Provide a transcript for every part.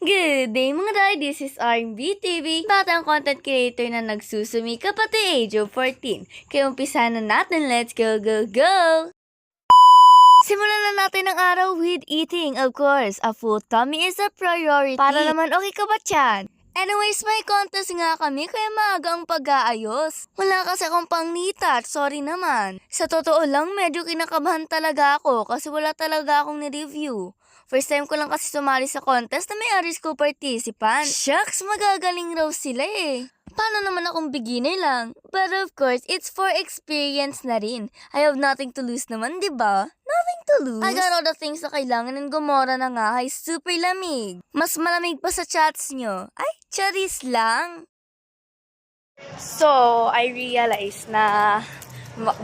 Good day mga day, this is RMB TV, batang content creator na nagsusumikap at the age of 14. Kaya umpisa na natin, let's go, go, go! Simulan na natin ang araw with eating, of course. A full tummy is a priority. Para naman okay ka ba tiyan? Anyways, may contest nga kami kaya maaga ang pag-aayos. Wala kasi akong pang-nitat, sorry naman. Sa totoo lang, medyo kinakabahan talaga ako kasi wala talaga akong ni-review. First time ko lang kasi sumali sa contest na may Aris ko participant. Shucks, magagaling raw sila eh. Paano naman akong beginner lang? But of course, it's for experience na rin. I have nothing to lose naman, di ba? Nothing to lose. I got all the things na kailangan and Gomora na nga ay super lamig. Mas malamig pa sa chats nyo. Ay, charis lang. So, I realized na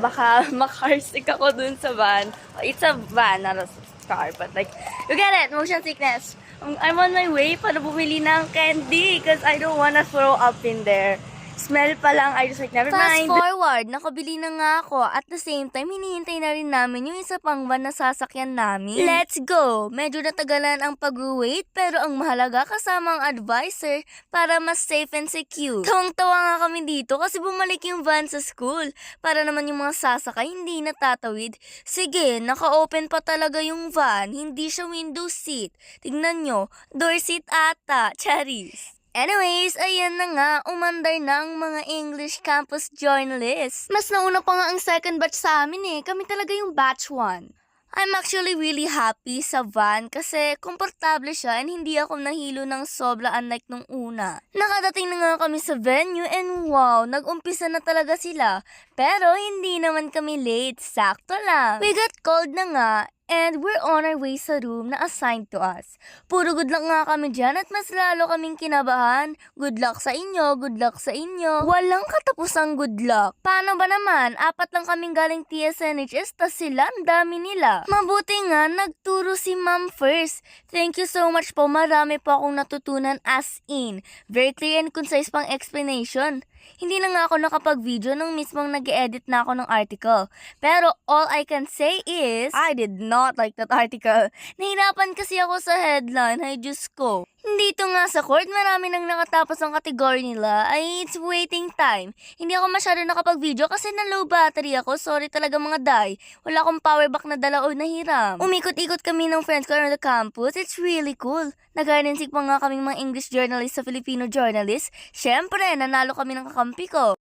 baka makarsik ako dun sa van. It's a van, not a car, but like, you get it, motion sickness. I'm on my way para bumili ng candy because I don't wanna throw up in there. Smell pa lang, I just like, never mind. Fast forward, nakabili na nga ako. At the same time, hinihintay na rin namin yung isa pang van na sasakyan namin. Let's go! Medyo natagalan ang pag-wait, pero ang mahalaga kasama ang advisor para mas safe and secure. Tawang-tawa nga kami dito kasi bumalik yung van sa school. Para naman yung mga sasakay hindi natatawid. Sige, naka-open pa talaga yung van. Hindi siya window seat. Tignan nyo, door seat ata. Charis. Anyways, ayan na nga, umandar na ang mga English campus journalists. Mas nauna pa nga ang second batch sa amin eh, kami talaga yung batch 1. I'm actually really happy sa van kasi komportable siya and hindi ako nahilo ng sobra unlike nung una. Nakadating na nga kami sa venue and wow, nag-umpisa na talaga sila. Pero hindi naman kami late, sakto lang. We got called na nga and we're on our way sa room na assigned to us. Puro good luck nga kami dyan at mas lalo kaming kinabahan. Good luck sa inyo, good luck sa inyo. Walang katapusang good luck. Paano ba naman? 4 lang kaming galing TSNHS tas sila, ang dami nila. Mabuti nga, nagturo si ma'am first. Thank you so much po, marami po akong natutunan as in. Very clear and concise pang explanation. Hindi na nga ako nakapag-video nung mismong nag-edit na ako ng article. Pero all I can say is, I did not like that article. Nahirapan kasi ako sa headline, ay Diyos ko. Dito nga sa court, marami nang nakatapos ang kategory nila ay it's waiting time. Hindi ako masyado nakapag-video kasi na low battery ako. Sorry talaga mga day. Wala akong power bank na dala o nahiram. Umikot-ikot kami ng friends ko around the campus. It's really cool. Nag-hide-and-seek pa nga kaming mga English journalist sa Filipino journalist. Syempre, nanalo kami ng kakampi ko.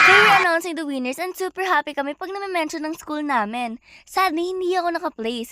They were announcing the winners and super happy kami pag nami-mention ng school namin. Sadly, hindi ako naka-place.